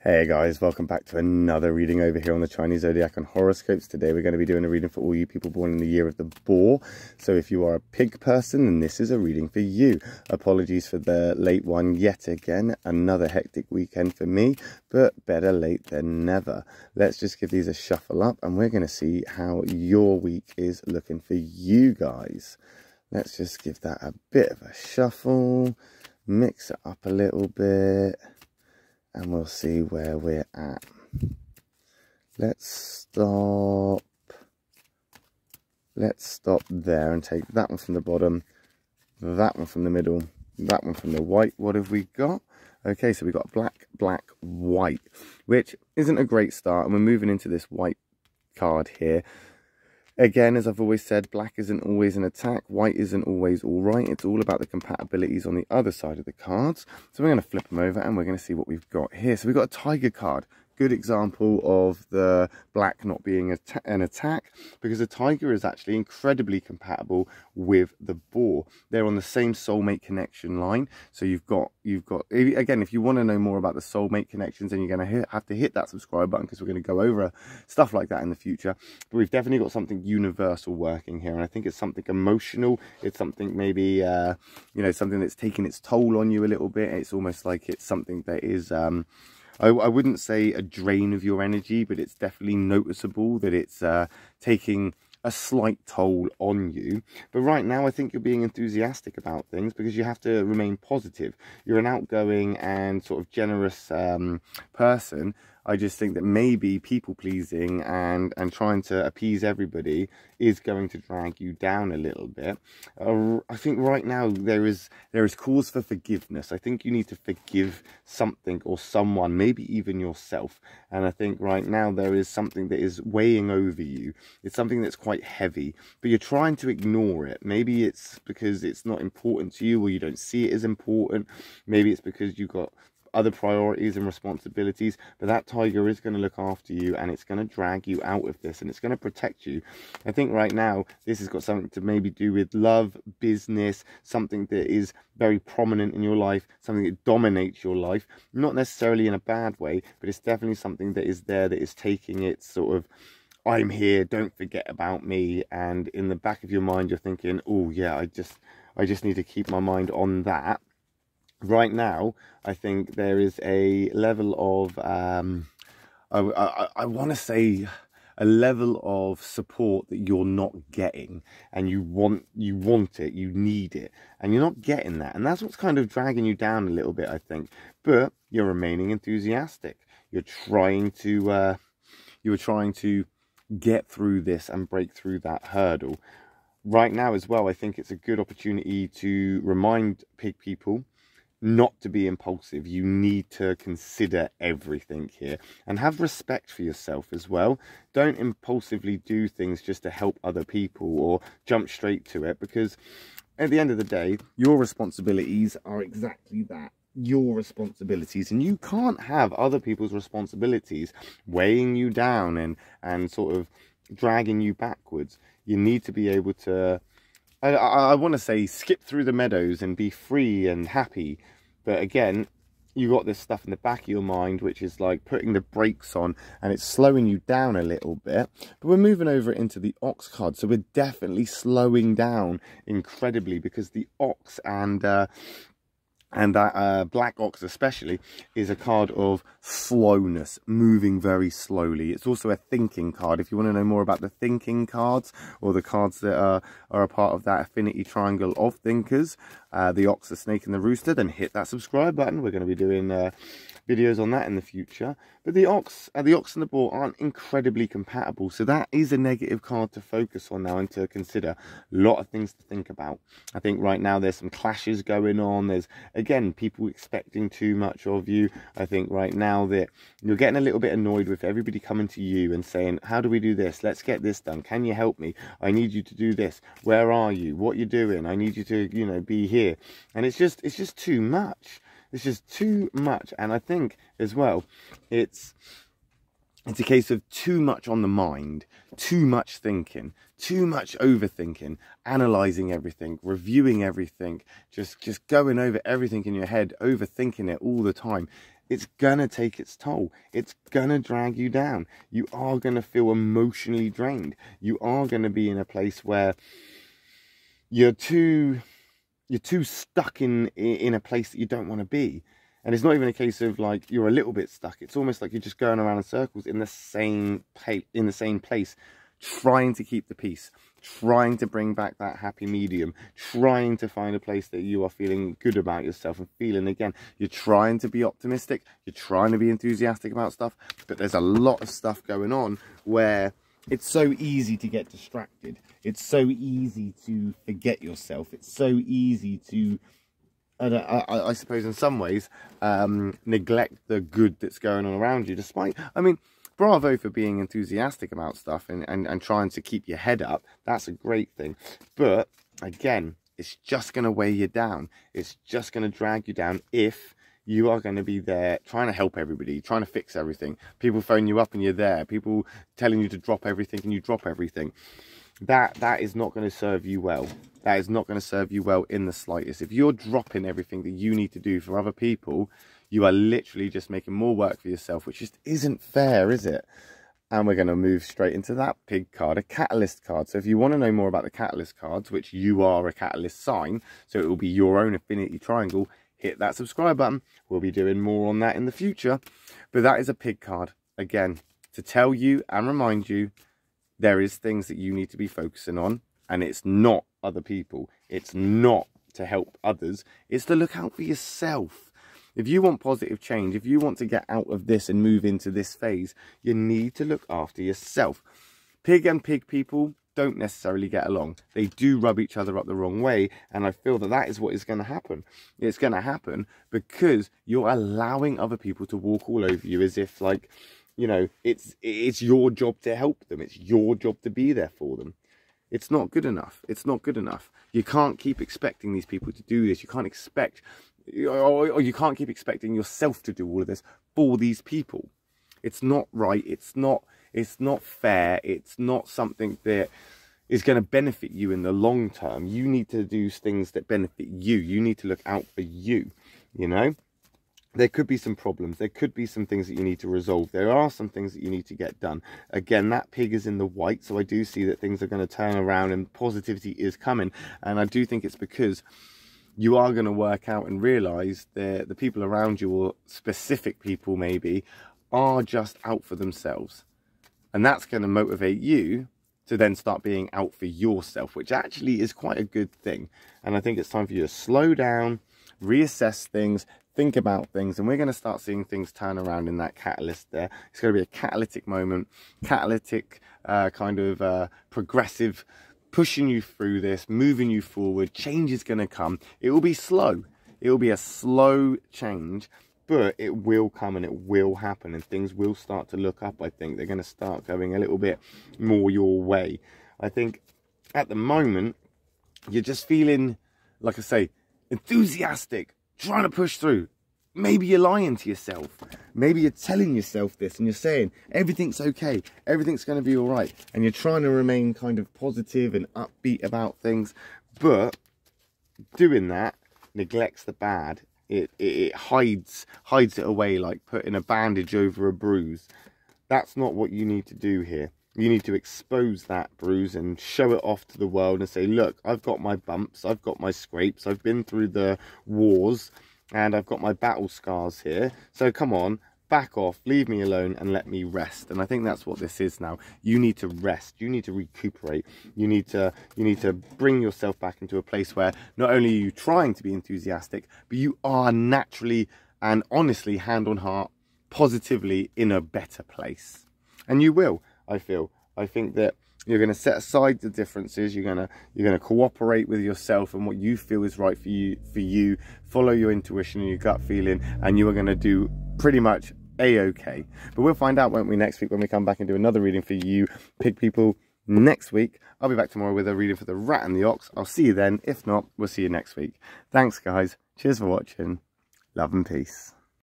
Hey guys, welcome back to another reading over here on the Chinese Zodiac and horoscopes. Today we're going to be doing a reading for all you people born in the year of the boar. So if you are a pig person, then this is a reading for you. Apologies for the late one yet again. Another hectic weekend for me, but better late than never. Let's just give these a shuffle up and we're going to see how your week is looking for you guys. Let's just give that a bit of a shuffle, mix it up a little bit, and we'll see where we're at. Let's stop there and take that one from the bottom, that one from the middle, that one from the white. What have we got? Okay, so we've got black, black, white, which isn't a great start. And we're moving into this white card here. Again, as I've always said, black isn't always an attack, white isn't always all right. It's all about the compatibilities on the other side of the cards. So we're going to flip them over and we're going to see what we've got here. So we've got a tiger card. Good example of the black not being an attack, because the tiger is actually incredibly compatible with the boar. They're on the same soulmate connection line. So you've got again, if you want to know more about the soulmate connections, then you're going to have to hit that subscribe button, because we're going to go over stuff like that in the future. But we've definitely got something universal working here, and I think it's something emotional. It's something maybe you know, something that's taking its toll on you a little bit. It's almost like it's something that is I wouldn't say a drain of your energy, but it's definitely noticeable that it's taking a slight toll on you. But right now I think you're being enthusiastic about things, because you have to remain positive. You're an outgoing and sort of generous person. I just think that maybe people pleasing and trying to appease everybody is going to drag you down a little bit. I think right now there is cause for forgiveness. I think you need to forgive something or someone, maybe even yourself. And I think right now there is something that is weighing over you. It's something that's quite heavy, but you're trying to ignore it. Maybe it's because it's not important to you, or you don't see it as important. Maybe it's because you've got other priorities and responsibilities, but that tiger is going to look after you, and it's going to drag you out of this, and it's going to protect you. I think right now this has got something to maybe do with love, business, something that is very prominent in your life, something that dominates your life, not necessarily in a bad way, but it's definitely something that is there, that is taking its sort of, I'm here, don't forget about me. And in the back of your mind you're thinking, oh yeah, I just need to keep my mind on that. Right now, I think there is a level of, I want to say, a level of support that you're not getting, and you want it, you need it, and you're not getting that, and that's what's kind of dragging you down a little bit, I think. But you're remaining enthusiastic. You're trying to get through this and break through that hurdle. Right now as well, I think it's a good opportunity to remind pig people not to be impulsive. You need to consider everything here and have respect for yourself as well. Don't impulsively do things just to help other people or jump straight to it, because at the end of the day, your responsibilities are exactly that. Your responsibilities, and you can't have other people's responsibilities weighing you down and sort of dragging you backwards. You need to be able to, I want to say, skip through the meadows and be free and happy. But again, you got this stuff in the back of your mind which is like putting the brakes on, and it's slowing you down a little bit. But we're moving over into the ox card, so we're definitely slowing down incredibly, because the ox and that black ox especially is a card of slowness, moving very slowly. It's also a thinking card. If you want to know more about the thinking cards, or the cards that are a part of that affinity triangle of thinkers, the ox, the snake and the rooster, then hit that subscribe button. We're going to be doing videos on that in the future. But the ox and the boar aren't incredibly compatible, so that is a negative card to focus on now and to consider. A lot of things to think about. I think right now there's some clashes going on. There's, again, people expecting too much of you. I think right now that you're getting a little bit annoyed with everybody coming to you and saying, how do we do this? Let's get this done. Can you help me? I need you to do this. Where are you? What are you doing? I need you to, you know, be here. And it's just too much. It's just too much. And I think as well, it's a case of too much on the mind, too much thinking, too much overthinking, analysing everything, reviewing everything, just going over everything in your head, overthinking it all the time. it's gonna take its toll. It's gonna drag you down. You are gonna feel emotionally drained. You are gonna be in a place where you're too stuck in a place that you don't want to be. And it's not even a case of like you're a little bit stuck. It's almost like you're just going around in circles in the same place, trying to keep the peace, trying to bring back that happy medium, trying to find a place that you are feeling good about yourself and feeling again. You're trying to be optimistic, you're trying to be enthusiastic about stuff, but there's a lot of stuff going on where it's so easy to get distracted. It's so easy to forget yourself. It's so easy to, I suppose in some ways, neglect the good that's going on around you. Despite, I mean, bravo for being enthusiastic about stuff and trying to keep your head up. That's a great thing. But again, it's just going to weigh you down. It's just going to drag you down if you are going to be there trying to help everybody, trying to fix everything. People phone you up and you're there. People telling you to drop everything and you drop everything. That is not going to serve you well. That is not going to serve you well in the slightest. If you're dropping everything that you need to do for other people, you are literally just making more work for yourself, which just isn't fair, is it? And we're going to move straight into that pig card, a catalyst card. So if you want to know more about the catalyst cards, which you are a catalyst sign, so it will be your own affinity triangle, hit that subscribe button. We'll be doing more on that in the future. But that is a pig card. Again, to tell you and remind you, there is things that you need to be focusing on, and it's not other people. It's not to help others. It's to look out for yourself. If you want positive change, if you want to get out of this and move into this phase, you need to look after yourself. Pig and pig people don't necessarily get along. They do rub each other up the wrong way, and I feel that that is what is going to happen. It's going to happen because you're allowing other people to walk all over you as if, like, you know, it's your job to help them. It's your job to be there for them. It's not good enough. It's not good enough. You can't keep expecting these people to do this. You can't expect, or you can't keep expecting yourself to do all of this for these people. It's not right. It's not fair. It's not something that is going to benefit you in the long term. You need to do things that benefit you. You need to look out for you, you know? There could be some problems. There could be some things that you need to resolve. There are some things that you need to get done. Again, that pig is in the white, so I do see that things are going to turn around and positivity is coming. And I do think it's because you are going to work out and realise that the people around you, or specific people maybe, are just out for themselves. And that's going to motivate you to then start being out for yourself, which actually is quite a good thing. And I think it's time for you to slow down, reassess things, think about things, and we're going to start seeing things turn around in that catalyst there. It's going to be a catalytic moment, catalytic progressive, pushing you through this, moving you forward. Change is going to come. It will be slow. It will be a slow change, but it will come and it will happen, and things will start to look up. I think they're going to start going a little bit more your way. I think at the moment, you're just feeling, like I say, enthusiastic, trying to push through. Maybe you're lying to yourself. Maybe you're telling yourself this and you're saying everything's okay, everything's going to be all right, and you're trying to remain kind of positive and upbeat about things, but doing that neglects the bad. It hides it away, like putting a bandage over a bruise. That's not what you need to do here. You need to expose that bruise and show it off to the world and say, look, I've got my bumps, I've got my scrapes, I've been through the wars, and I've got my battle scars here. So come on, back off, leave me alone and let me rest. And I think that's what this is now. You need to rest. You need to recuperate. You need to bring yourself back into a place where not only are you trying to be enthusiastic, but you are naturally and honestly, hand on heart, positively in a better place. And you will, I feel. I think that you're going to set aside the differences. You're going to cooperate with yourself and what you feel is right for you. Follow your intuition and your gut feeling, and you are going to do pretty much a-okay. But we'll find out, won't we, next week when we come back and do another reading for you pig people. Next week I'll be back tomorrow with a reading for the rat and the ox. I'll see you then. If not, we'll see you next week. Thanks guys. Cheers for watching. Love and peace.